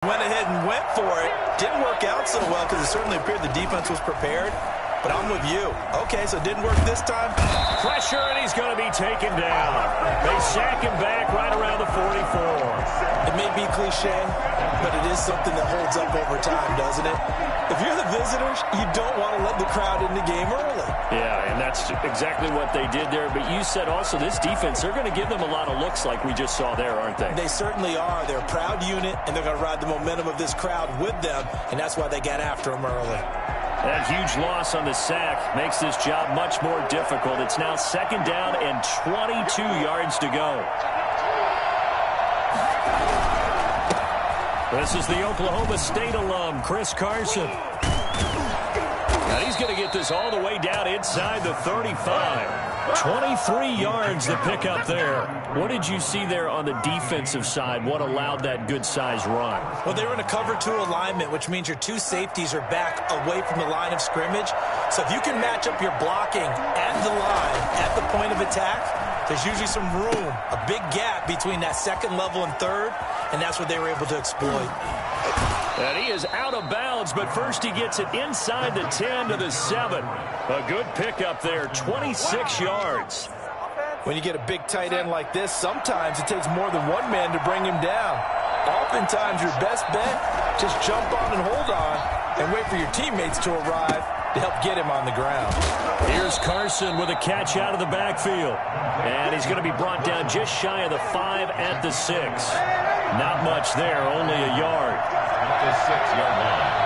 Went ahead and went for it. Didn't work out so well because it certainly appeared the defense was prepared. But I'm with you. Okay, so it didn't work this time. Pressure, and he's going to be taken down. They sack him back right around the 44. It may be cliche, but it is something that holds up over time, doesn't it? If you're the visitors, you don't want to let the crowd in the game early. Yeah, and that's exactly what they did there. But you said also this defense, they're going to give them a lot of looks like we just saw there, aren't they? They certainly are. They're a proud unit, and they're going to ride the momentum of this crowd with them, and that's why they got after them early. That huge loss on the sack makes this job much more difficult. It's now 2nd down and 22 yards to go. This is the Oklahoma State alum, Chris Carson. Now he's going to get this all the way down inside the 35. 23 yards to pick up there. What did you see there on the defensive side? What allowed that good-sized run? Well, they were in a cover 2 alignment, which means your 2 safeties are back away from the line of scrimmage. So if you can match up your blocking and the line at the point of attack, there's usually some room, a big gap between that 2nd level and 3rd, and that's what they were able to exploit. And he is out of bounds, but first he gets it inside the 10 to the 7. A good pickup there, 26 yards. When you get a big tight end like this, sometimes it takes more than one man to bring him down. Oftentimes your best bet, just jump on and hold on and wait for your teammates to arrive to help get him on the ground. Here's Carson with a catch out of the backfield. And he's going to be brought down just shy of the 5 at the 6. Not much there, only a yard. At the 6-yard line.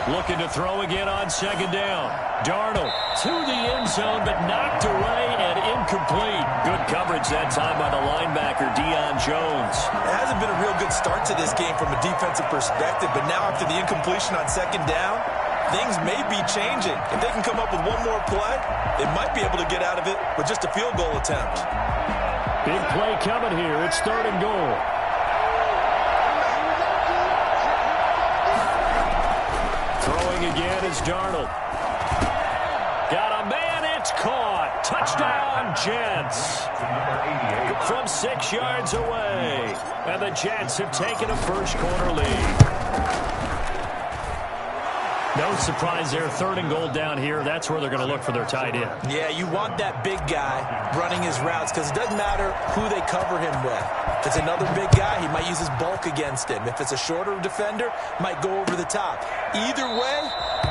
Looking to throw again on 2nd down. Darnold to the end zone, but knocked away and incomplete. Good coverage that time by the linebacker, Deion Jones. It hasn't been a real good start to this game from a defensive perspective, but now after the incompletion on 2nd down, things may be changing. If they can come up with one more play, they might be able to get out of it with just a field goal attempt. Big play coming here. It's 3rd and goal. Throwing again is Darnold. Got a man, it's caught. Touchdown, Jets. From 6 yards away. And the Jets have taken a first-quarter lead. No surprise there, 3rd and goal down here. That's where they're going to look for their tight end. Yeah, you want that big guy running his routes because it doesn't matter who they cover him with. If it's another big guy, he might use his bulk against him. If it's a shorter defender, might go over the top. Either way,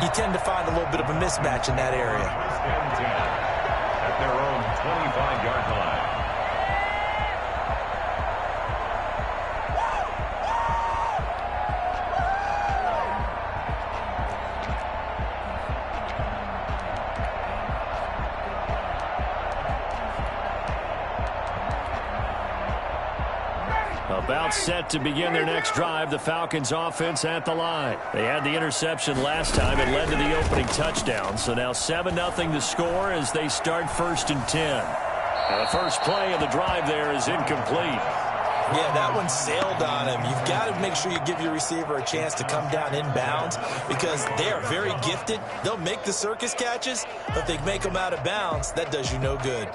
you tend to find a little bit of a mismatch in that area. At their own 25-yard line. About set to begin their next drive, the Falcons offense at the line. They had the interception last time. It led to the opening touchdown. So now 7-0 to score as they start 1st and 10. Now the first play of the drive there is incomplete. Yeah, that one sailed on him. You've got to make sure you give your receiver a chance to come down inbounds because they are very gifted. They'll make the circus catches, but if they make them out of bounds, that does you no good.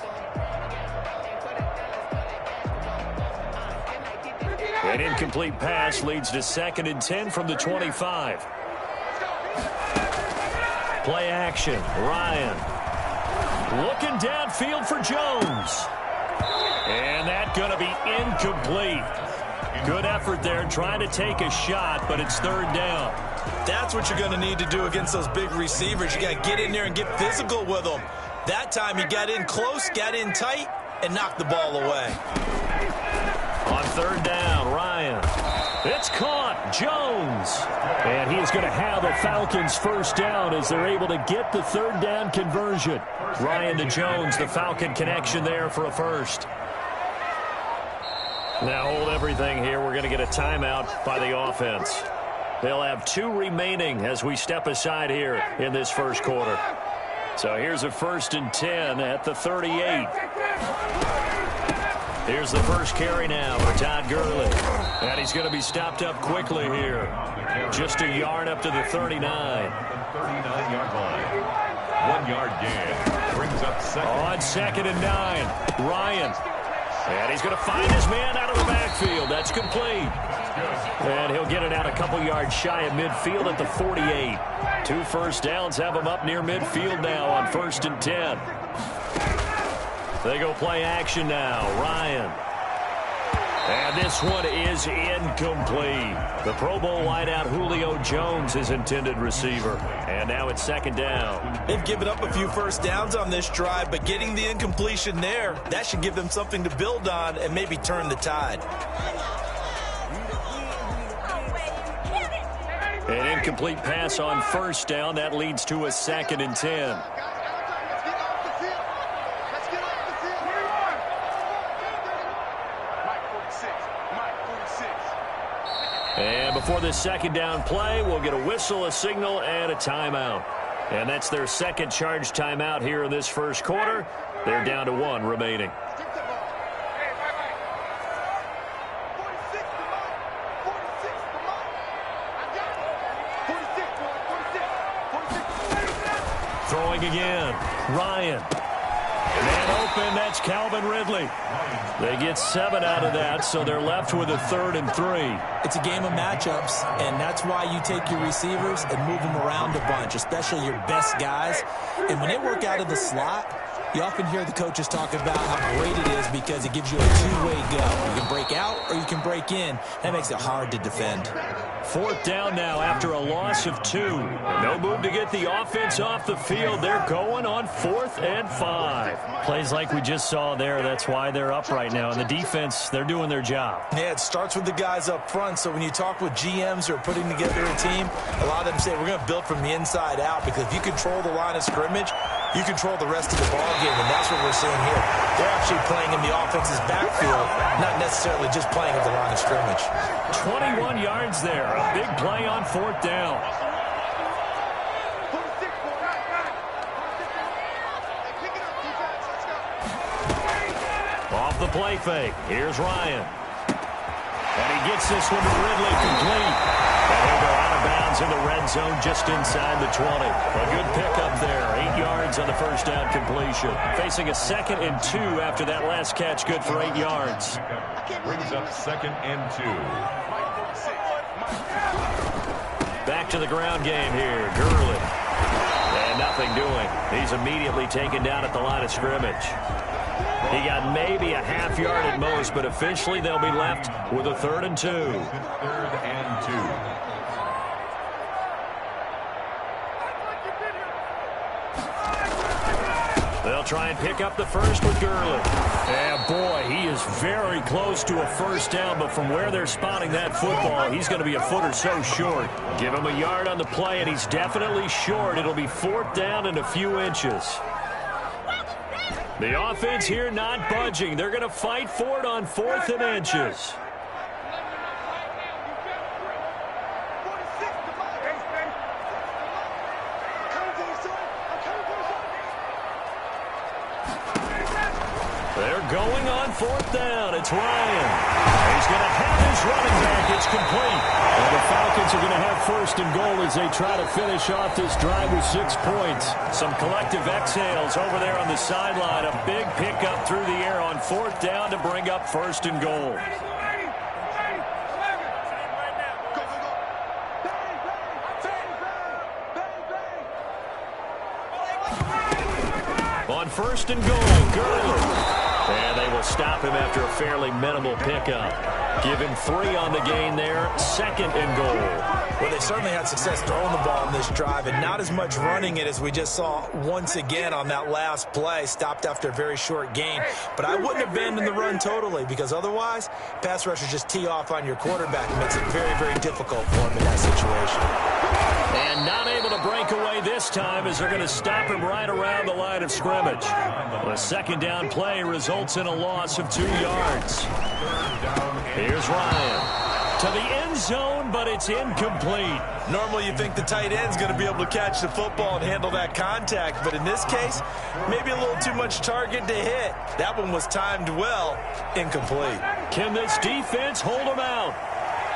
An incomplete pass leads to 2nd and 10 from the 25. Play action. Ryan. Looking downfield for Jones. And that's going to be incomplete. Good effort there trying to take a shot, but it's 3rd down. That's what you're going to need to do against those big receivers. You got to get in there and get physical with them. That time he got in close, got in tight, and knocked the ball away. On 3rd down, Ryan. It's caught. Jones. And he is going to have a Falcons first down as they're able to get the 3rd down conversion. Ryan to Jones, the Falcon connection there for a first. Now hold everything here. We're going to get a timeout by the offense. They'll have 2 remaining as we step aside here in this first quarter. So here's a 1st and 10 at the 38. Here's the first carry now for Todd Gurley. And he's going to be stopped up quickly here. Just a yard up to the 39. 39-yard line. 1 yard gain. Brings up 2nd. On 2nd and 9. Ryan. And he's going to find his man out of the backfield. That's complete. And he'll get it out a couple yards shy of midfield at the 48. 2 first downs have him up near midfield now on 1st and 10. They go play action now. Ryan. And this one is incomplete. The Pro Bowl wideout Julio Jones is intended receiver. And now it's 2nd down. They've given up a few first downs on this drive, but getting the incompletion there, that should give them something to build on and maybe turn the tide. An incomplete pass on 1st down. That leads to a 2nd and 10. And before this 2nd down play, we'll get a whistle, a signal, and a timeout. And that's their 2nd charged timeout here in this 1st quarter. They're down to 1 remaining. Throwing again. Ryan. Man open, that's Calvin Ridley. They get 7 out of that, so they're left with a 3rd and 3. It's a game of matchups, and that's why you take your receivers and move them around a bunch, especially your best guys. And when they work out of the slot, you often hear the coaches talk about how great it is because it gives you a two-way go. You can break out or you can break in. That makes it hard to defend. 4th down now after a loss of 2. No move to get the offense off the field. They're going on 4th and 5. Plays like we just saw there. That's why they're up right now. And the defense, they're doing their job. Yeah, it starts with the guys up front. So when you talk with GMs who are putting together a team, a lot of them say we're going to build from the inside out because if you control the line of scrimmage, you control the rest of the ball game, and that's what we're seeing here. They're actually playing in the offense's backfield, not necessarily just playing at the line of scrimmage. 21 yards there. A big play on 4th down. Off the play fake. Here's Ryan. And he gets this one to Ridley complete. And he'll go out of bounds in the red zone just inside the 20. A good pickup there. 8 yards on the 1st down completion. Facing a 2nd and 2 after that last catch. Good for 8 yards. Brings up 2nd and 2. Back to the ground game here. Gurley. And nothing doing. He's immediately taken down at the line of scrimmage. He got maybe a half yard at most, but officially they'll be left with a 3rd and 2. 3rd and 2. They'll try and pick up the first with Gurley. And boy, he is very close to a 1st down, but from where they're spotting that football, he's going to be a foot or so short. Give him a yard on the play, and he's definitely short. It'll be 4th down and a few inches. The offense here not budging. They're going to fight for it on 4th and inches. They're going on 4th down. It's Ryan. He's going to have his running back. It's complete. And the Falcons are going to have 1st and goal as they try to finish off this drive with 6 points. Some collective exhales over there on the sideline. A big pickup through the air on 4th down to bring up 1st and goal. On 1st and goal, Gurley. And they will stop him after a fairly minimal pickup. Give him 3 on the gain there. 2nd and goal. Well, they certainly had success throwing the ball in this drive and not as much running it as we just saw once again on that last play. Stopped after a very short gain. But I wouldn't abandon the run totally because otherwise, pass rushers just tee off on your quarterback. It makes it very, very difficult for him in that situation. And not able to break away this time as they're going to stop him right around the line of scrimmage. The 2nd down play results in a loss of 2 yards. Here's Ryan. To the end zone, but it's incomplete. Normally you think the tight end's going to be able to catch the football and handle that contact, but in this case, maybe a little too much target to hit. That one was timed well. Incomplete. Can this defense hold him out?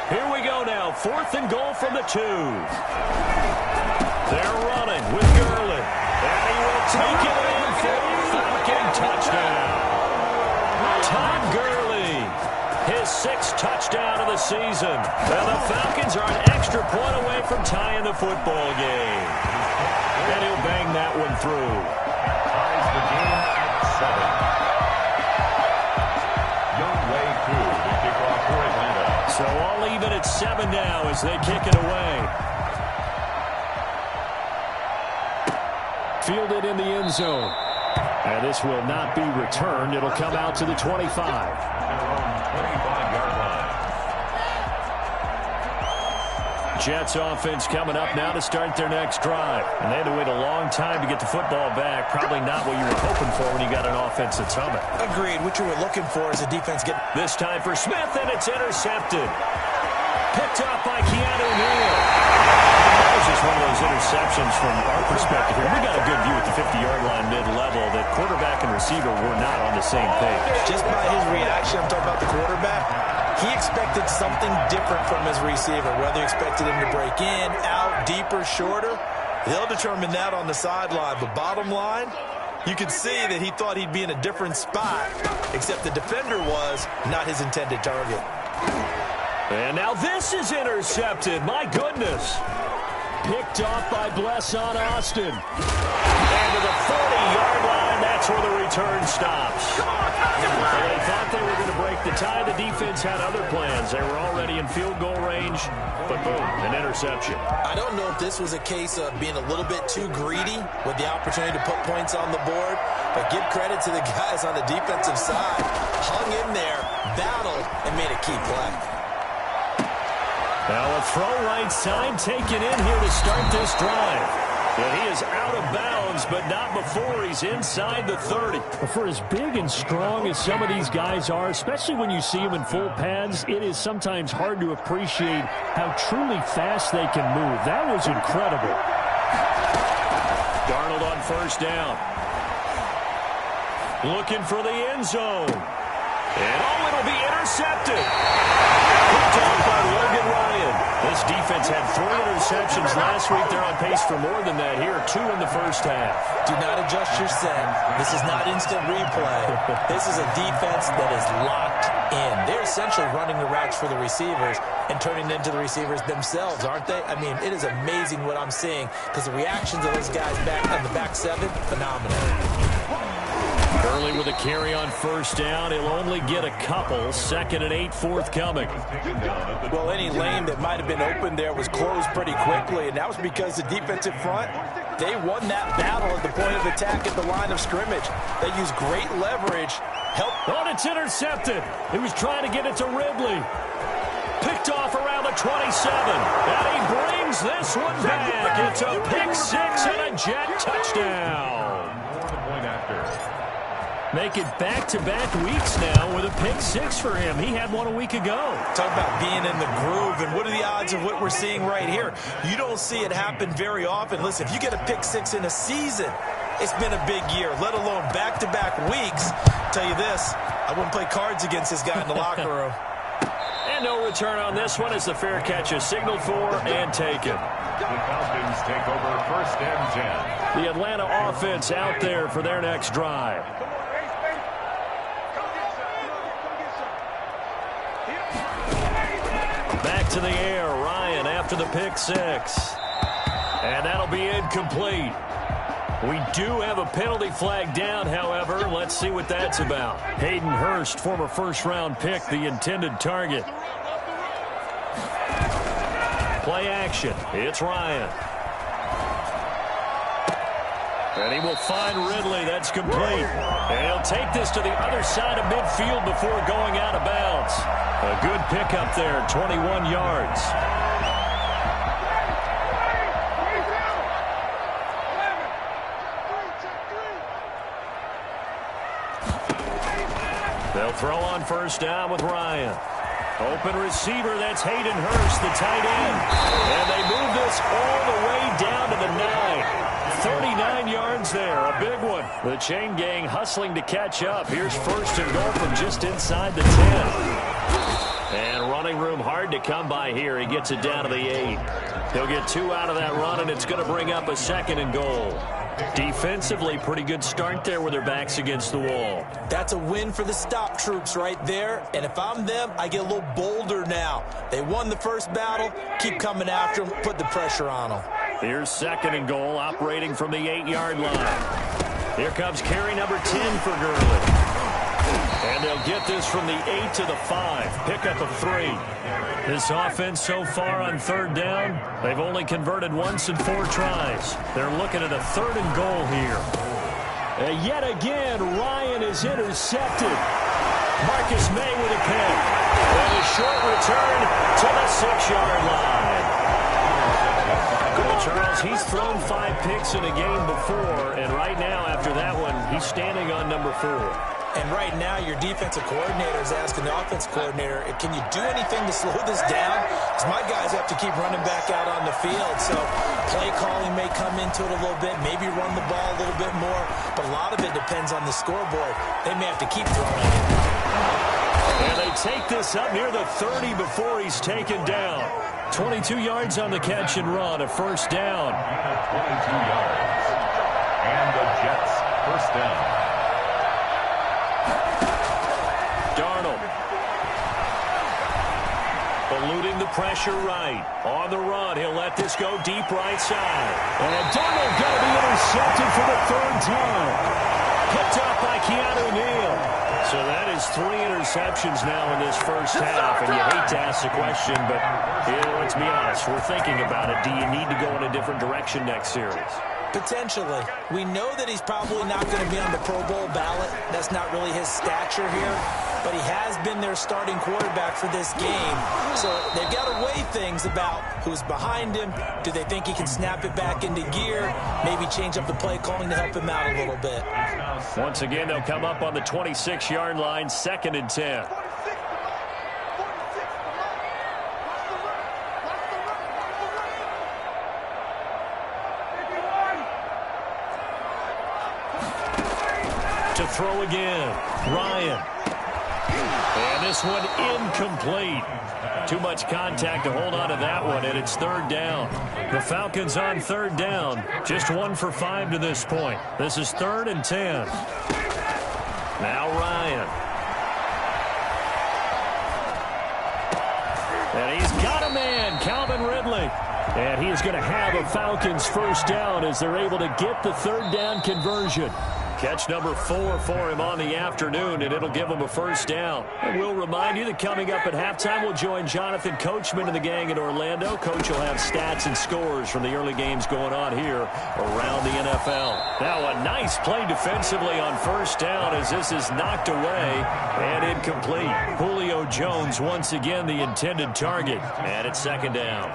Here we go now. 4th and goal from the 2. They're running with Gurley. And he will take it in for a Falcon touchdown. Todd Gurley, his 6th touchdown of the season. Well, the Falcons are an extra point away from tying the football game. And he'll bang that one through. Ties the game at 7. Young Wei Koo, the kickoff for Atlanta. So all even at 7 now as they kick it away. Fielded in the end zone. And this will not be returned. It'll come out to the 25. Their own 25-yard line. Jets offense coming up now to start their next drive. And they had to wait a long time to get the football back. Probably not what you were hoping for when you got an offense that's humming. Agreed. What you were looking for is a defense get. This time for Smith, and it's intercepted. Picked off by Keanu Neal. That was just one of those interceptions from our perspective here. We got a good view at the 50-yard line mid-level that quarterback and receiver were not on the same page. Just by his reaction, I'm talking about the quarterback, he expected something different from his receiver, whether he expected him to break in, out, deeper, shorter. They'll determine that on the sideline. But bottom line, you could see that he thought he'd be in a different spot, except the defender was not his intended target. And now this is intercepted. My goodness. Picked off by Blesson Austin. And to the 40-yard line, that's where the return stops. They thought they were going to break the tie. The defense had other plans. They were already in field goal range, but boom, an interception. I don't know if this was a case of being a little bit too greedy with the opportunity to put points on the board, but give credit to the guys on the defensive side. Hung in there, battled, and made a key play. Now a throw right side taken in here to start this drive. Well, he is out of bounds, but not before he's inside the 30. For as big and strong as some of these guys are, especially when you see them in full pads, it is sometimes hard to appreciate how truly fast they can move. That was incredible. Darnold on first down. Looking for the end zone. And it'll be intercepted. Picked off by Logan Ryan. This defense had 3 interceptions last week. They're on pace for more than that here. 2 in the first half. Do not adjust your send. This is not instant replay. This is a defense that is locked in. They're essentially running the routes for the receivers and turning them into the receivers themselves, aren't they? I mean, it is amazing what I'm seeing because the reactions of those guys back on the back 7, phenomenal. Gurley with a carry on first down. He'll only get a couple. 2nd and 8 forthcoming. Well, any lane that might have been open there was closed pretty quickly, and that was because the defensive front, they won that battle at the point of attack at the line of scrimmage. They used great leverage. Oh, it's intercepted. He was trying to get it to Ridley. Picked off around the 27. And he brings this one back. It's a pick 6 and a Jet touchdown. Make it back-to-back weeks now with a pick 6 for him. He had one a week ago. Talk about being in the groove, and what are the odds of what we're seeing right here? You don't see it happen very often. Listen, if you get a pick 6 in a season, it's been a big year, let alone back-to-back weeks. I'll tell you this, I wouldn't play cards against this guy in the locker room. And no return on this one as the fair catch is signaled for and taken. The Falcons take over 1st and 10. The Atlanta offense out there for their next drive. Back to the air, Ryan after the pick 6. And that'll be incomplete. We do have a penalty flag down, however. Let's see what that's about. Hayden Hurst, former first-round pick, the intended target. Play action. It's Ryan. And he will find Ridley. That's complete. And he'll take this to the other side of midfield before going out of bounds. A good pickup there, 21 yards. They'll throw on first down with Ryan. Open receiver, that's Hayden Hurst, the tight end. And they move this all the way down to the 9. 39 yards there, a big one. The chain gang hustling to catch up. Here's 1st and goal from just inside the 10. And running room hard to come by here. He gets it down to the 8. He'll get 2 out of that run, and it's going to bring up a 2nd and goal. Defensively, pretty good start there with their backs against the wall. That's a win for the stop troops right there. And if I'm them, I get a little bolder now. They won the first battle. Keep coming after them. Put the pressure on them. Here's 2nd and goal, operating from the 8-yard line. Here comes carry number 10 for Gurley. And they'll get this from the 8 to the 5. Pickup of 3. This offense so far on 3rd down, they've only converted once in 4 tries. They're looking at a 3rd and goal here. And yet again, Ryan is intercepted. Marcus May with a pick. And a short return to the 6-yard line. Well, Charles, he's thrown 5 picks in a game before, and right now, after that one, he's standing on number 4. And right now, your defensive coordinator is asking the offensive coordinator, can you do anything to slow this down? Because my guys have to keep running back out on the field. So play calling may come into it a little bit, maybe run the ball a little bit more. But a lot of it depends on the scoreboard. They may have to keep throwing it. And they take this up near the 30 before he's taken down. 22 yards on the catch and run, a 1st down. 22 yards. And the Jets, 1st down. Darnold. Eluding the pressure right. On the run, he'll let this go deep right side. And Darnold going to be intercepted for the 3rd time. Picked up by Keanu Neal. So that is 3 interceptions now in this first half. And you hate to ask the question, but let's be honest, we're thinking about it. Do you need to go in a different direction next series? Potentially. We know that he's probably not going to be on the Pro Bowl ballot. That's not really his stature here. But he has been their starting quarterback for this game. So they've got to weigh things about who's behind him. Do they think he can snap it back into gear? Maybe change up the play calling to help him out a little bit. Once again, they'll come up on the 26-yard line, 2nd and 10. To throw again, Ryan. And this one incomplete. Too much contact to hold on to that one, and it's 3rd down. The Falcons on 3rd down. Just 1 for 5 to this point. This is 3rd and 10. Now Ryan. And he's got a man, Calvin Ridley. And he is going to have a Falcons 1st down as they're able to get the 3rd down conversion. Catch number 4 for him on the afternoon, and it'll give him a 1st down. And we'll remind you that coming up at halftime, we'll join Jonathan Coachman and the gang in Orlando. Coach will have stats and scores from the early games going on here around the NFL. Now a nice play defensively on 1st down as this is knocked away and incomplete. Julio Jones once again the intended target, and it's 2nd down.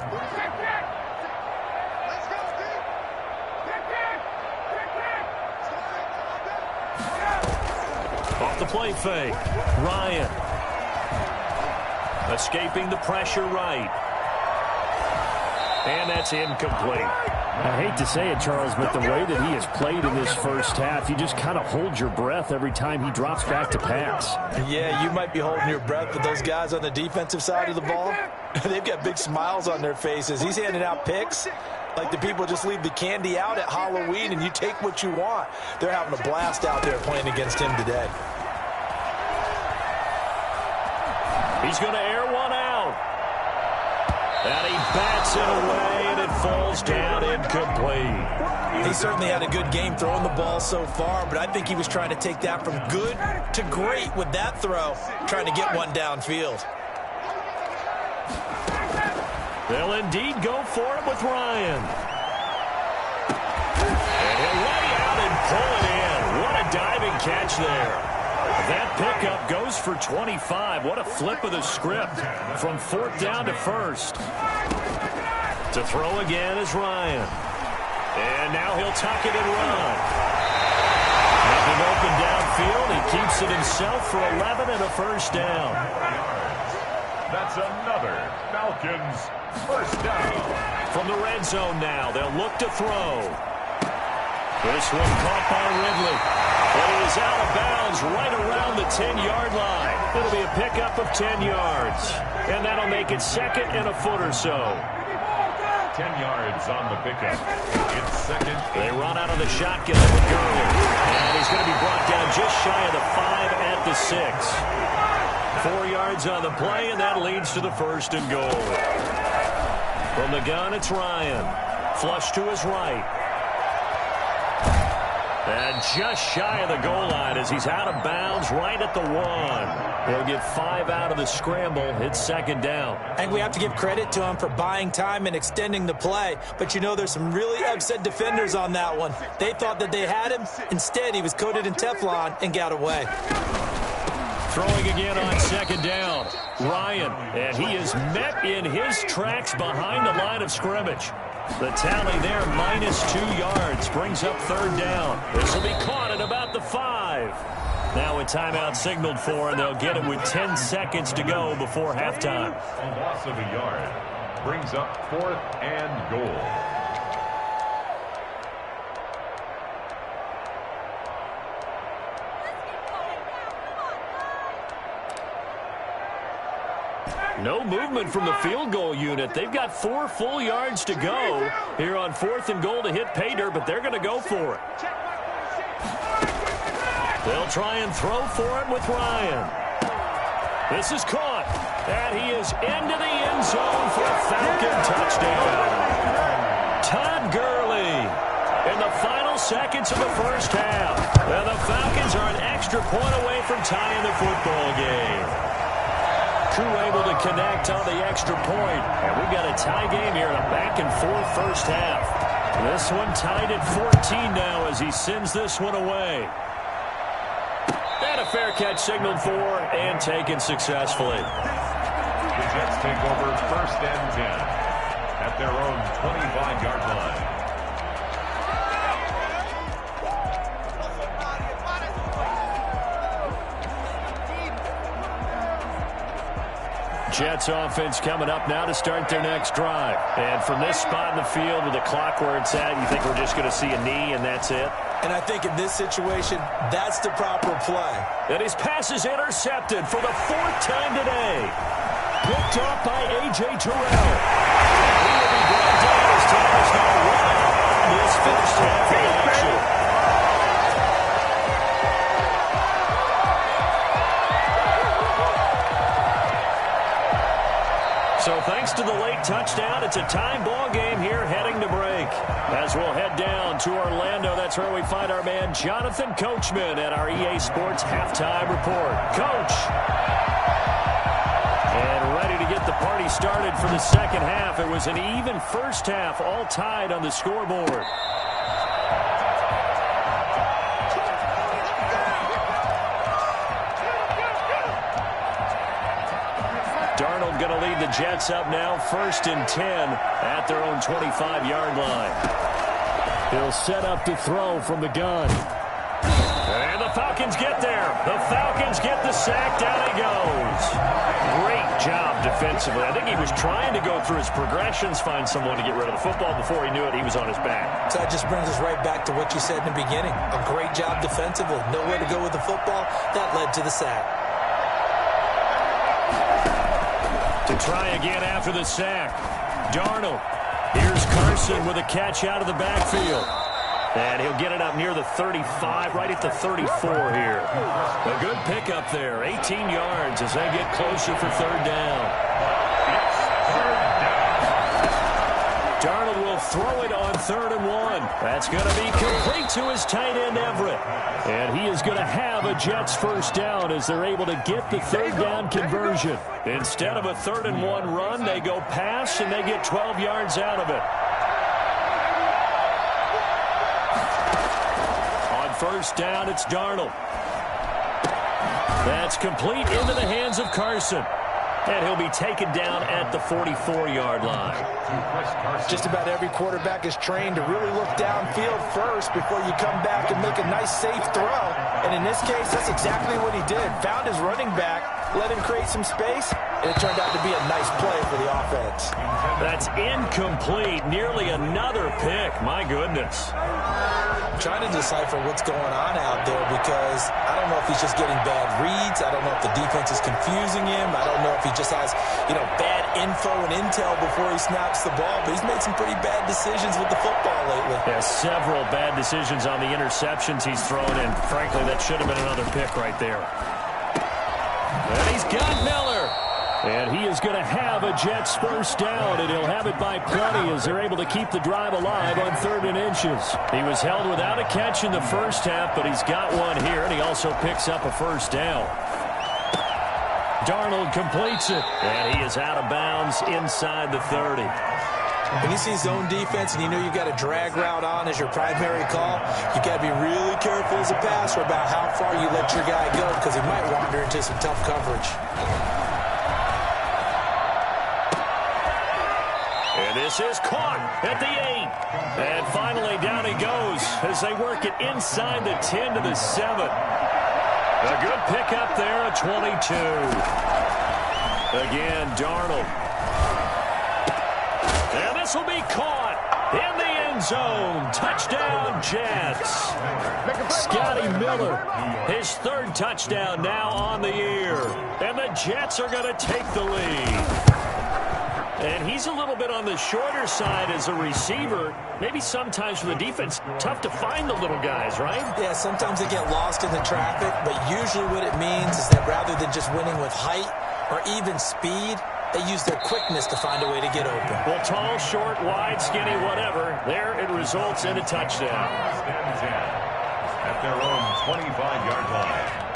Off the play fake. Ryan. Escaping the pressure right. And that's incomplete. I hate to say it, Charles, but the way that he has played in this first half, you just kind of hold your breath every time he drops back to pass. Yeah, you might be holding your breath, but those guys on the defensive side of the ball, they've got big smiles on their faces. He's handing out picks like the people just leave the candy out at Halloween and you take what you want. They're having a blast out there playing against him today. He's going to air one out. And he bats it away, and it falls down incomplete. He certainly had a good game throwing the ball so far, but I think he was trying to take that from good to great with that throw, trying to get one downfield. They'll indeed go for it with Ryan. And he'll lay out and pull it in. What a diving catch there. That pickup goes for 25. What a flip of the script from 4th down to 1st. To throw again is Ryan. And now he'll tuck it and run. Nothing open downfield. He keeps it himself for 11 and a 1st down. That's another Falcons 1st down. From the red zone now, they'll look to throw. This one caught by Ridley. It is out of bounds right around the 10-yard line. It'll be a pickup of 10 yards. And that'll make it 2nd and a foot or so. 10 yards on the pickup. It's second. They run out of the shotgun with Gurley. And he's going to be brought down just shy of the 5 at the 6. 4 yards on the play, and that leads to the first and goal. From the gun, it's Ryan. Flush to his right. And just shy of the goal line as he's out of bounds right at the 1. They'll get 5 out of the scramble. It's second down. I think we have to give credit to him for buying time and extending the play. But, you know, there's some really upset defenders on that one. They thought that they had him. Instead, he was coated in Teflon and got away. Throwing again on second down. Ryan, and he is met in his tracks behind the line of scrimmage. The tally there, -2 yards, brings up third down. This will be caught at about the 5. Now a timeout signaled for, and they'll get it with 10 seconds to go before halftime. A loss of a yard brings up 4th and goal. No movement from the field goal unit. They've got 4 full yards to go here on 4th and goal to hit pay dirt, but they're going to go for it. They'll try and throw for it with Ryan. This is caught, and he is into the end zone for a Falcon touchdown. Todd Gurley in the final seconds of the first half. And the Falcons are an extra point away from tying the football game. Crew able to connect on the extra point. And we've got a tie game here in a back-and-forth first half. This one tied at 14 now as he sends this one away. And a fair catch signaled for and taken successfully. The Jets take over 1st and 10 at their own 25-yard line. Jets offense coming up now to start their next drive. And from this spot in the field with the clock where it's at, you think we're just going to see a knee and that's it? And I think in this situation, that's the proper play. And his pass is intercepted for the 4th time today. Picked off by A.J. Terrell. He will be brought down as time is now running this first half of action. So thanks to the late touchdown, it's a tie ball game here heading to break. As we'll head down to Orlando, that's where we find our man Jonathan Coachman at our EA Sports Halftime Report. Coach. And ready to get the party started for the second half. It was an even first half, all tied on the scoreboard. Darnold going to lead the Jets up now, 1st and 10 at their own 25-yard line. He'll set up to throw from the gun. And the Falcons get there. The Falcons get the sack. Down he goes. Great job defensively. I think he was trying to go through his progressions, find someone to get rid of the football. Before he knew it, he was on his back. So that just brings us right back to what you said in the beginning. A great job defensively. Nowhere to go with the football. That led to the sack. To try again after the sack. Darnold. Here's Carson with a catch out of the backfield. And he'll get it up near the 35, right at the 34 here. A good pickup there. 18 yards as they get closer for third down. Darnold will throw it on 3rd and 1. That's going to be complete to his tight end, Everett. And he is going to have a Jets first down as they're able to get the third down conversion. Instead of a 3rd and 1 run, they go pass and they get 12 yards out of it. On first down, it's Darnold. That's complete into the hands of Carson. And he'll be taken down at the 44-yard line. Just about every quarterback is trained to really look downfield first before you come back and make a nice, safe throw. And in this case, that's exactly what he did. Found his running back, let him create some space, and it turned out to be a nice play for the offense. That's incomplete. Nearly another pick. My goodness. trying to decipher what's going on out there because I don't know if he's just getting bad reads. I don't know if the defense is confusing him. I don't know if he just has, bad info and intel before he snaps the ball. But he's made some pretty bad decisions with the football lately. Yeah, several bad decisions on the interceptions he's thrown, and frankly, that should have been another pick right there. And he's got Miller. And he is going to have a Jets first down, and he'll have it by plenty as they're able to keep the drive alive on 3rd and inches. He was held without a catch in the first half, but he's got one here, and he also picks up a first down. Darnold completes it, and he is out of bounds inside the 30. When you see zone defense and you know you've got a drag route on as your primary call, you've got to be really careful as a passer about how far you let your guy go because he might wander into some tough coverage. And this is caught at the 8. And finally down he goes as they work it inside the 10 to the 7. A good pickup there at 22. Again, Darnold. And this will be caught in the end zone. Touchdown, Jets. Scotty Miller, his 3rd touchdown now on the year. And the Jets are going to take the lead. And he's a little bit on the shorter side as a receiver. Maybe sometimes for the defense, tough to find the little guys, right? Yeah, sometimes they get lost in the traffic, but usually what it means is that rather than just winning with height or even speed, they use their quickness to find a way to get open. Well, tall, short, wide, skinny, whatever, there it results in a touchdown. At their own 25-yard line.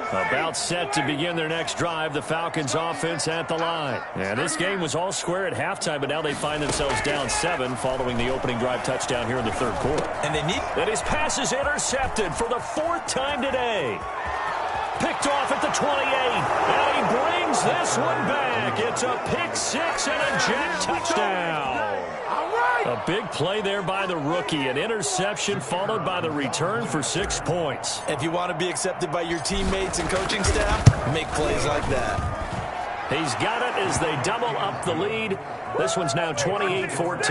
About set to begin their next drive, the Falcons offense at the line. And this game was all square at halftime, but now they find themselves down 7 following the opening drive touchdown here in the 3rd quarter. And they need... And his pass is intercepted for the 4th time today. Picked off at the 28. And he brings this one back. It's a pick 6 and a Jet touchdown. A big play there by the rookie. An interception followed by the return for 6 points. If you want to be accepted by your teammates and coaching staff, make plays like that. He's got it as they double up the lead. This one's now 28-14. 28.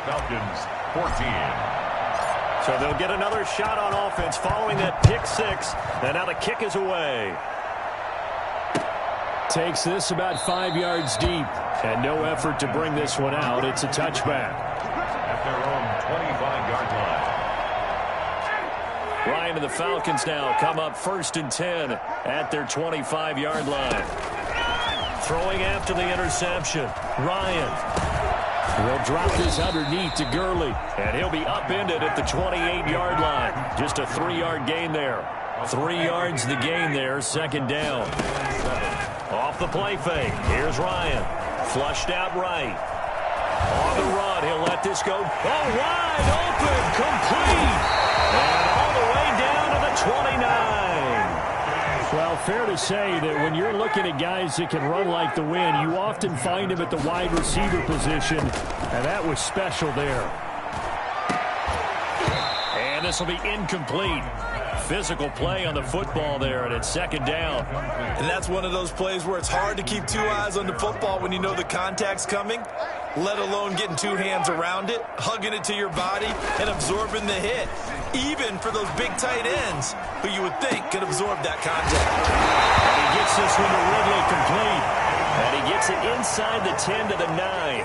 Falcons 14. So they'll get another shot on offense following that pick 6. And now the kick is away. Takes this about 5 yards deep. And no effort to bring this one out. It's a touchback. At their own 25-yard line. Ryan and the Falcons now come up 1st and 10 at their 25-yard line. Throwing after the interception. Ryan. They'll drop this underneath to Gurley. And he'll be upended at the 28-yard line. Just a 3-yard gain there. 3 yards the gain there. 2nd down. Off the play fake. Here's Ryan. Flushed out right. On the run, he'll let this go. Oh, wide open, complete. And all the way down to the 29. Well, fair to say that when you're looking at guys that can run like the wind, you often find them at the wide receiver position, and that was special there. And this will be incomplete. Physical play on the football there, and it's 2nd down. And that's one of those plays where it's hard to keep 2 eyes on the football when you know the contact's coming, let alone getting 2 hands around it, hugging it to your body, and absorbing the hit, even for those big tight ends who you would think could absorb that contact. And he gets this one to Ridley complete. And he gets it inside the 10 to the 9.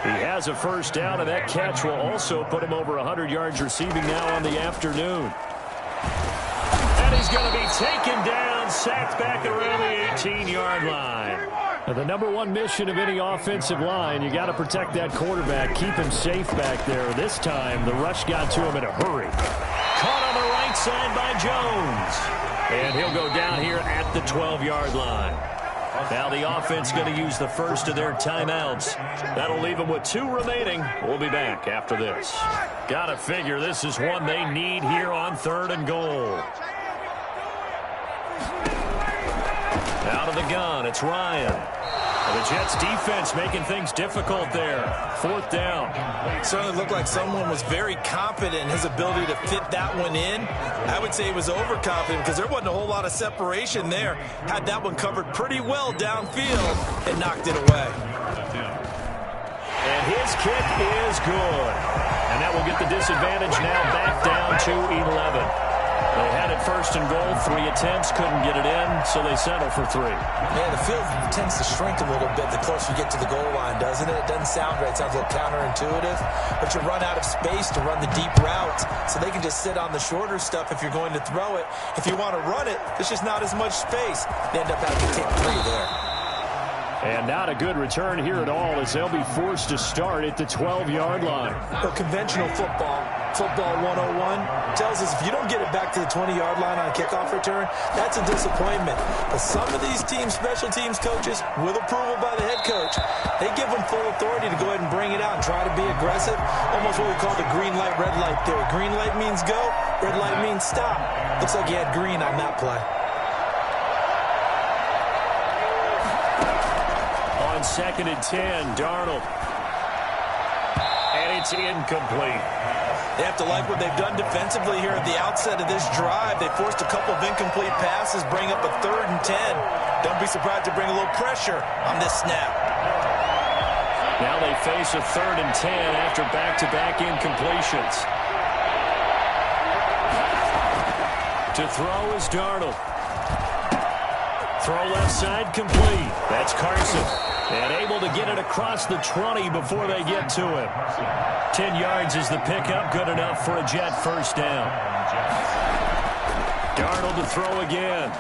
He has a first down, and that catch will also put him over 100 yards receiving now on the afternoon. And he's going to be taken down, sacked back around the 18-yard line. Now, the number 1 mission of any offensive line, you got to protect that quarterback, keep him safe back there. This time, the rush got to him in a hurry. Caught on the right side by Jones. And he'll go down here at the 12-yard line. Now the offense going to use the first of their timeouts. That'll leave them with 2 remaining. We'll be back after this. Got to figure this is one they need here on 3rd and goal. Out of the gun, it's Ryan. The Jets defense making things difficult there. 4th down. It certainly looked like someone was very confident in his ability to fit that one in. I would say he was overconfident because there wasn't a whole lot of separation there. Had that one covered pretty well downfield and knocked it away. And And his kick is good. And that will get the disadvantage now back down to 11. They had it first and goal, 3 attempts, couldn't get it in, so they settle for 3. Yeah, the field tends to shrink a little bit the closer you get to the goal line, doesn't it? It doesn't sound right. It sounds a little counterintuitive. But you run out of space to run the deep routes, so they can just sit on the shorter stuff if you're going to throw it. If you want to run it, there's just not as much space. They end up having to take 3 there. And not a good return here at all as they'll be forced to start at the 12-yard line. Well, conventional football 101, tells us if you don't get it back to the 20-yard line on a kickoff return, that's a disappointment. But some of these teams, special teams coaches, with approval by the head coach, they give them full authority to go ahead and bring it out and try to be aggressive. Almost what we call the green light, red light theory. Green light means go, red light means stop. Looks like you had green on that play. On 2nd and 10, Darnold. And it's incomplete. They have to like what they've done defensively here at the outset of this drive. They forced a couple of incomplete passes, bring up a 3rd and 10. Don't be surprised to bring a little pressure on this snap. Now they face a 3rd and 10 after back-to-back incompletions. To throw is Darnold. Throw left side complete. That's Carson. And able to get it across the 20 before they get to him. 10 yards is the pickup. Good enough for a Jet first down. Darnold to throw again.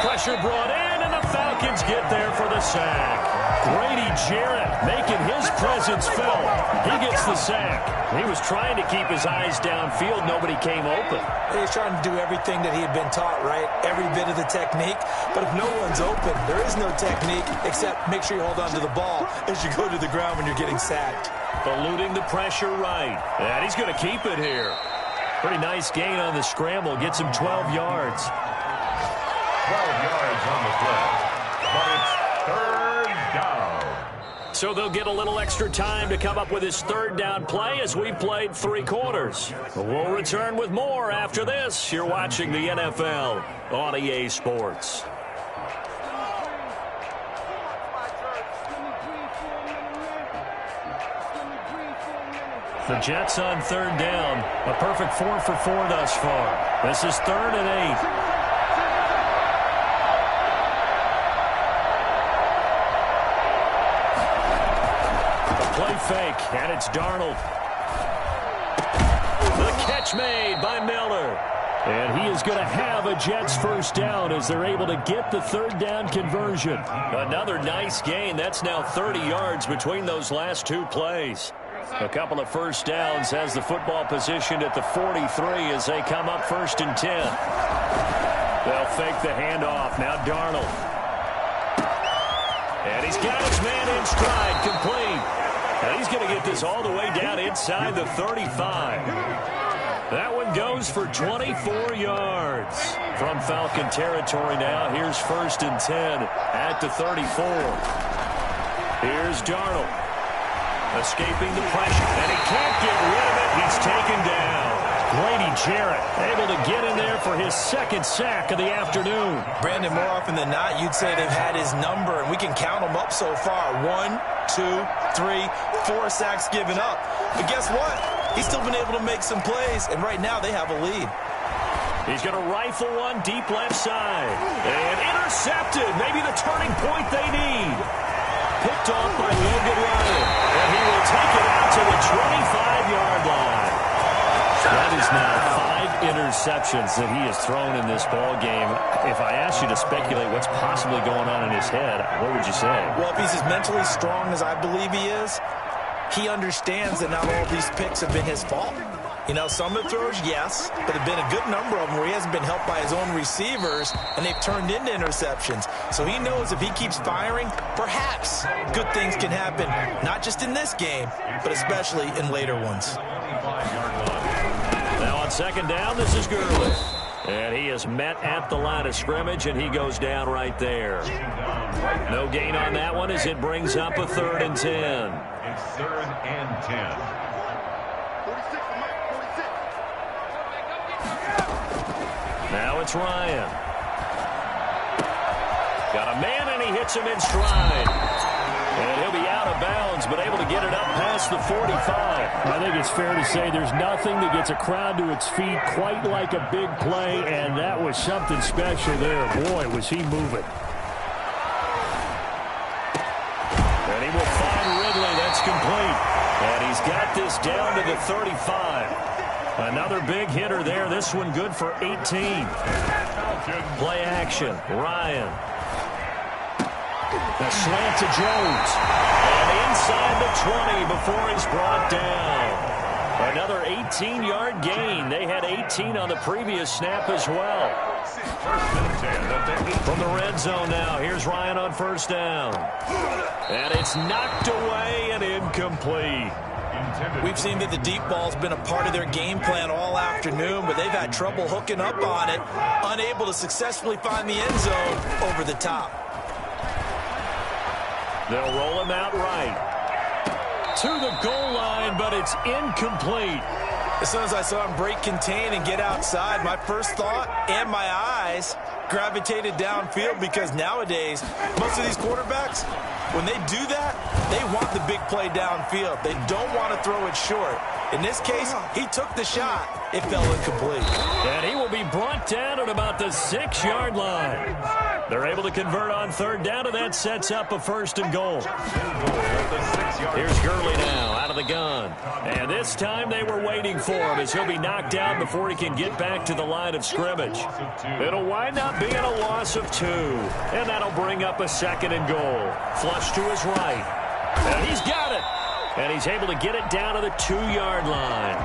Pressure brought in, and the Falcons get there for the sack. Grady Jarrett making his presence felt. He gets the sack. He was trying to keep his eyes downfield. Nobody came open. He was trying to do everything that he had been taught, right? Every bit of the technique. But if no one's open, there is no technique except make sure you hold on to the ball as you go to the ground when you're getting sacked. Eluding the pressure right. And he's going to keep it here. Pretty nice gain on the scramble. Gets him 12 yards. 12 yards on the play. But it's 3rd down. So they'll get a little extra time to come up with his 3rd down play as we played 3 quarters. We'll return with more after this. You're watching the NFL on EA Sports. The Jets on 3rd down. A perfect 4 for 4 thus far. This is 3rd and 8. Play fake, and it's Darnold. The catch made by Miller. And he is going to have a Jets first down as they're able to get the 3rd down conversion. Another nice gain. That's now 30 yards between those last 2 plays. A couple of first downs has the football positioned at the 43 as they come up 1st and 10. They'll fake the handoff. Now Darnold. And he's got his man in stride, complete. And he's going to get this all the way down inside the 35. That one goes for 24 yards. From Falcon territory now, here's 1st and 10 at the 34. Here's Darnold. Escaping the pressure, and he can't get rid of it. He's taken down. Grady Jarrett able to get in there for his 2nd sack of the afternoon. Brandon, more often than not, you'd say they've had his number, and we can count them up so far. 1, 2, 3, 4 sacks given up. But guess what? He's still been able to make some plays, and right now they have a lead. He's going to rifle one deep left side. And intercepted. Maybe the turning point they need. Picked off by Logan Ryan. And he will take it out to the 25-yard line. That is now 5 interceptions that he has thrown in this ball game. If I asked you to speculate what's possibly going on in his head, what would you say? Well, if he's as mentally strong as I believe he is, he understands that not all of these picks have been his fault. You know, some of the throws, yes, but there have been a good number of them where he hasn't been helped by his own receivers, and they've turned into interceptions. So he knows if he keeps firing, perhaps good things can happen, not just in this game, but especially in later ones. Now on 2nd down, this is Gurley. And he is met at the line of scrimmage, and he goes down right there. No gain on that one as it brings up a 3rd and 10. It's 3rd and 10. Now it's Ryan. Got a man, and he hits him in stride. And he'll be out of bounds, but able to get it up past the 45. I think it's fair to say there's nothing that gets a crowd to its feet quite like a big play, and that was something special there. Boy, was he moving. And he will find Ridley. That's complete. And he's got this down to the 35. Another big hitter there. This one good for 18. Play action. Ryan. The slant to Jones. And inside the 20 before he's brought down. Another 18-yard gain. They had 18 on the previous snap as well. From the red zone now, here's Ryan on first down. And it's knocked away and incomplete. We've seen that the deep ball's been a part of their game plan all afternoon, but they've had trouble hooking up on it, unable to successfully find the end zone over the top. They'll roll him out right. To the goal line, but it's incomplete. As soon as I saw him break contain and get outside, my first thought and my eyes gravitated downfield, because nowadays, most of these quarterbacks, when they do that, they want the big play downfield. They don't want to throw it short. In this case, he took the shot. It fell incomplete. And he will be brought down at about the 6-yard line. They're able to convert on third down, and that sets up a first and goal. Here's Gurley now out of the gun. And this time they were waiting for him, as he'll be knocked down before he can get back to the line of scrimmage. It'll wind up being a loss of 2. And that'll bring up a second and goal. Flush to his right. And he's got it. And he's able to get it down to the 2-yard line.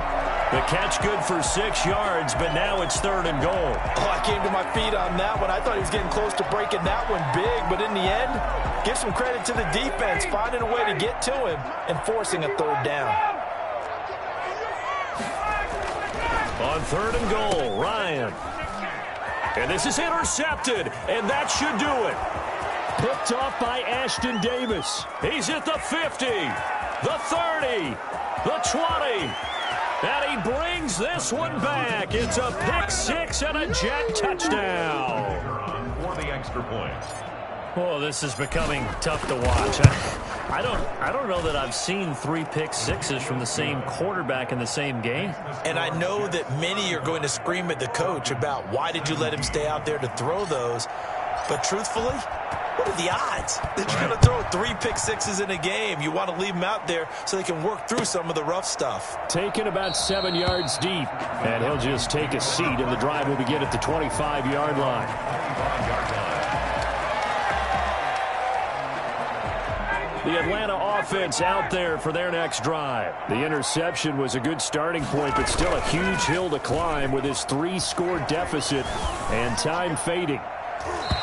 The catch good for 6 yards, but now it's third and goal. Oh, I came to my feet on that one. I thought he was getting close to breaking that one big, but in the end, give some credit to the defense, finding a way to get to him and forcing a third down. On third and goal, Ryan. And this is intercepted, and that should do it. Picked off by Ashton Davis. He's at the 50, the 30, the 20. And he brings this one back. It's a pick 6 and a Jet touchdown. For the extra point. Oh, this is becoming tough to watch. I don't know that I've seen 3 pick sixes from the same quarterback in the same game. And I know that many are going to scream at the coach about why did you let him stay out there to throw those. But truthfully, what are the odds that you're going to throw 3 pick sixes in a game? You want to leave them out there so they can work through some of the rough stuff. Taken about 7 yards deep. And he'll just take a seat, and the drive will begin at the 25-yard line. The Atlanta offense out there for their next drive. The interception was a good starting point, but still a huge hill to climb with his 3-score deficit and time fading.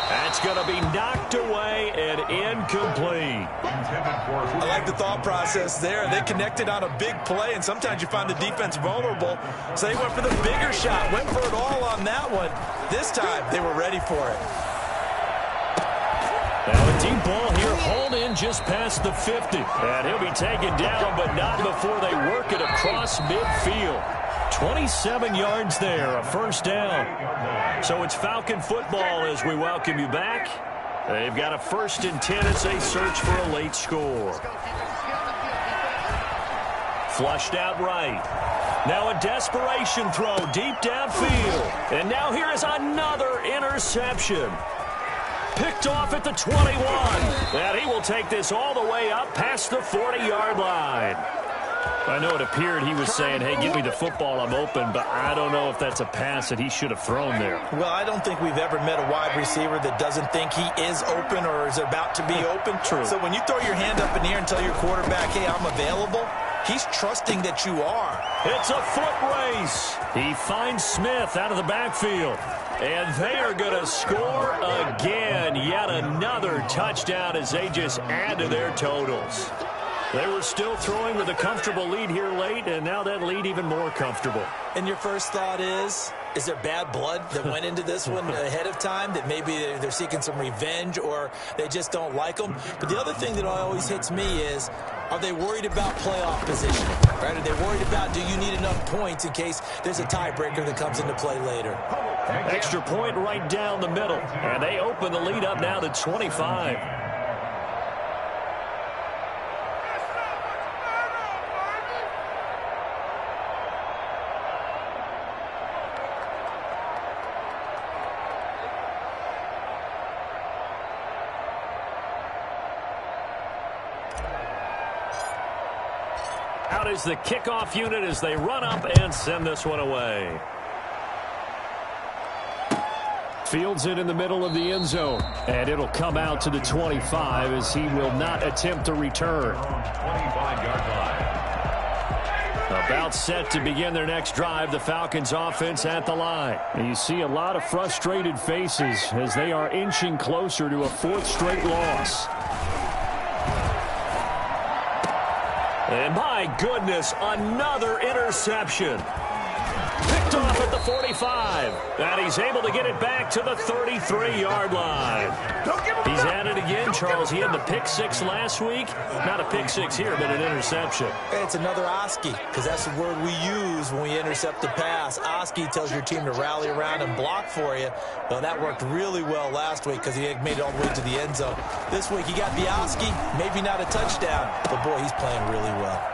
That's going to be knocked away and incomplete. I like the thought process there. They connected on a big play, and sometimes you find the defense vulnerable. So they went for the bigger shot, went for it all on that one. This time, they were ready for it. Now a deep ball here, hauled in just past the 50. And he'll be taken down, but not before they work it across midfield. 27 yards there, a first down. So it's Falcon football as we welcome you back. They've got a 1st and 10 as they search for a late score. Flushed out right. Now a desperation throw deep downfield. And now here is another interception. Picked off at the 21. And he will take this all the way up past the 40-yard line. I know it appeared he was saying, hey, give me the football, I'm open, but I don't know if that's a pass that he should have thrown there. Well, I don't think we've ever met a wide receiver that doesn't think he is open or is about to be open. True. So when you throw your hand up in the air and tell your quarterback, hey, I'm available, he's trusting that you are. It's a foot race. He finds Smith out of the backfield. And they are going to score again. Yet another touchdown as they just add to their totals. They were still throwing with a comfortable lead here late, and now that lead even more comfortable. And your first thought is there bad blood that went into this one ahead of time, that maybe they're seeking some revenge or they just don't like them? But the other thing that always hits me is, are they worried about playoff positioning? Right? Are they worried about, do you need enough points in case there's a tiebreaker that comes into play later? Extra point right down the middle, and they open the lead up now to 25. out is the kickoff unit as they run up and send this one away. Fields it in the middle of the end zone. And it'll come out to the 25 as he will not attempt to return. 25-yard line. About set to begin their next drive, the Falcons offense at the line. And you see a lot of frustrated faces as they are inching closer to a fourth straight loss. And my goodness, another interception. Picked off at the 45. And he's able to get it back to the 33-yard line. He's at it again, Charles. He had the pick six last week. Not a pick six here, but an interception. It's another Oski, because that's the word we use when we intercept a pass. Oski tells your team to rally around and block for you. Well, that worked really well last week because he had made it all the way to the end zone. This week he got the Oski, maybe not a touchdown, but boy, he's playing really well.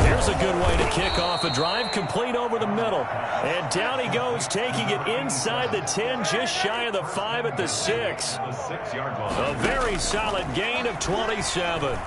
Here's a good way to kick off a drive, complete over the middle. And down he goes, taking it inside the 10, just shy of the 5 at the 6. The 6-yard line. A very solid gain of 27.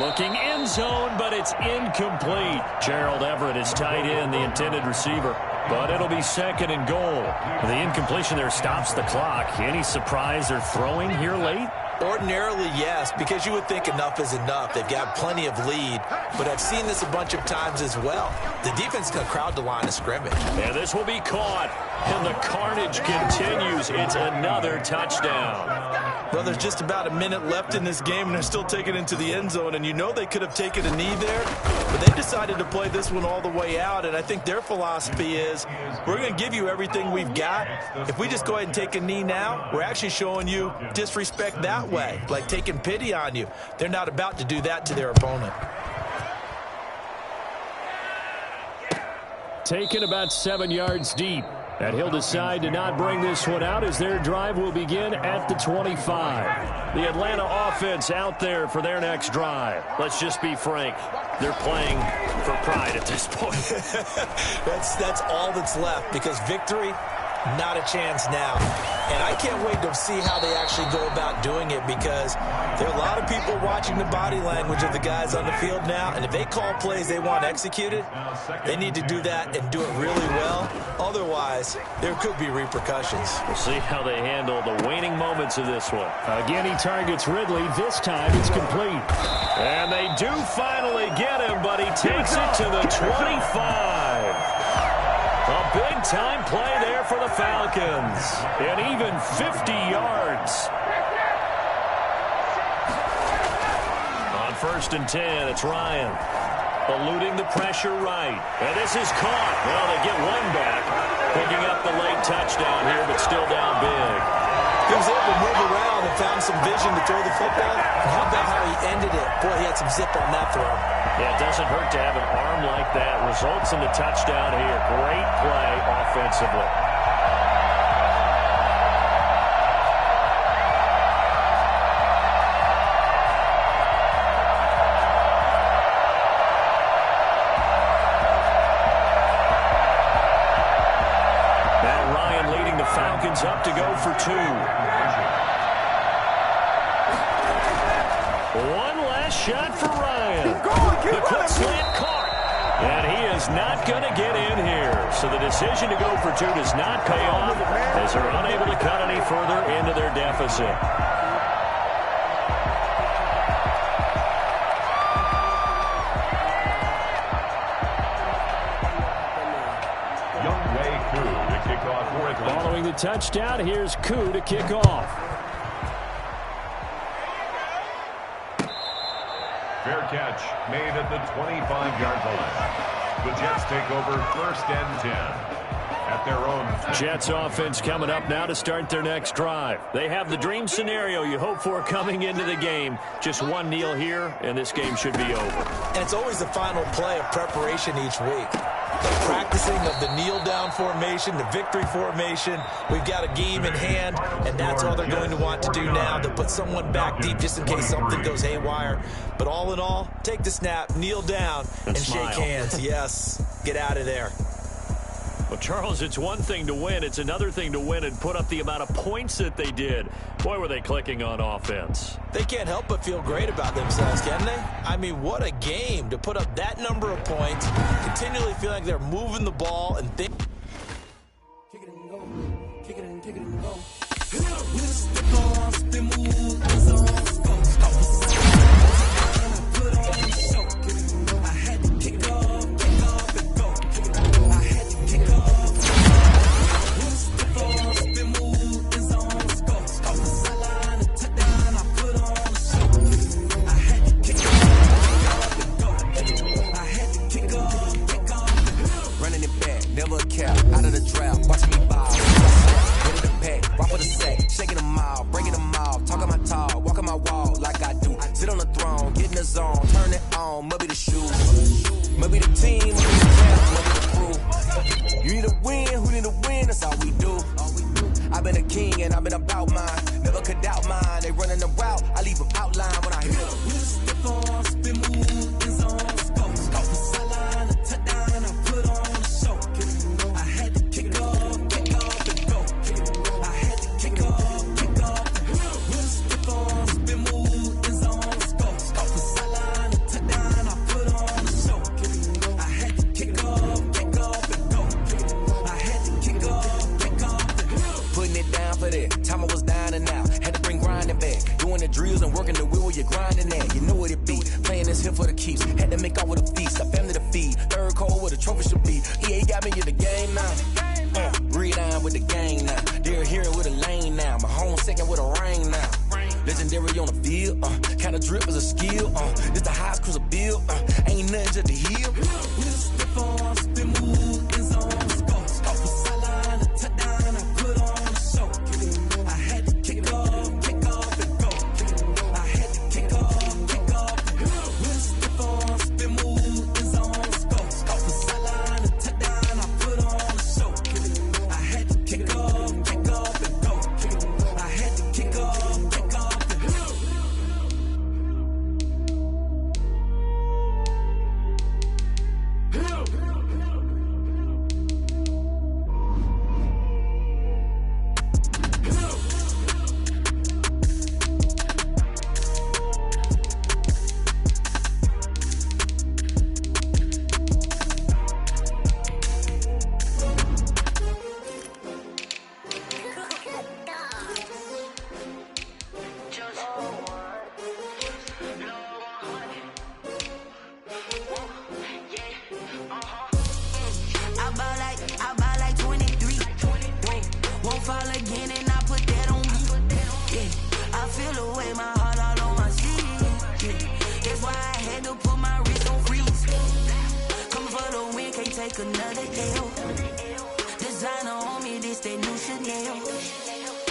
Looking end zone, but it's incomplete. Gerald Everett is tight end, the intended receiver. But it'll be second and goal. The incompletion there stops the clock. Any surprise they're throwing here late? Ordinarily, yes, because you would think enough is enough. They've got plenty of lead, but I've seen this a bunch of times as well. The defense can crowd the line of scrimmage. And this will be caught, and the carnage continues. It's another touchdown. Well, there's just about a minute left in this game, and they're still taking it into the end zone, and you know they could have taken a knee there, but they decided to play this one all the way out, and I think their philosophy is, we're going to give you everything we've got. If we just go ahead and take a knee now, we're actually showing you disrespect that way, like taking pity on you. They're not about to do that to their opponent. Taken about 7 yards deep. And he'll decide to not bring this one out as their drive will begin at the 25. The Atlanta offense out there for their next drive. Let's just be frank. They're playing for pride at this point. That's all that's left, because victory, not a chance now. And I can't wait to see how they actually go about doing it, because there are a lot of people watching the body language of the guys on the field now, and if they call plays they want executed, they need to do that and do it really well. Otherwise, there could be repercussions. We'll see how they handle the waning moments of this one. Again, he targets Ridley. This time it's complete. And they do finally get him, but he takes it to the 25. A big-time play there for the Falcons. And even 50 yards. On 1st and 10, it's Ryan. Eluding the pressure right. And this is caught. Well, they get one back. Picking up the late touchdown here, but still down big. He was able to move around and found some vision to throw the football. And how about how he ended it? Boy, he had some zip on that throw. Yeah, it doesn't hurt to have an arm like that. Results in the touchdown here. Great play offensively. Now Ryan leading the Falcons up to go for 2. One last shot for Ryan. The quick slant caught. And he is not going to get in here. So the decision to go for 2 does not pay off as they're unable to cut any further into their deficit. Younghoe Koo to kick off for Atlanta. Following the touchdown, here's Koo to kick off. Fair catch made at the 25-yard line. The Jets take over 1st and 10 at their own. Jets offense coming up now to start their next drive. They have the dream scenario you hope for coming into the game. Just one kneel here, and this game should be over. And it's always the final play of preparation each week. The practicing of the kneel-down formation, the victory formation. We've got a game in hand, and that's all they're going to want to do now, to put someone back deep just in case something goes haywire. But all in all, take the snap, kneel down, and shake hands. Yes, get out of there. Well, Charles, it's one thing to win. It's another thing to win and put up the amount of points that they did. Boy, were they clicking on offense. They can't help but feel great about themselves, can they? I mean, what a game to put up that number of points, continually feel like they're moving the ball and think. Kick it and go. Kick it and go. Another L. Designer on me, this they new Chanel.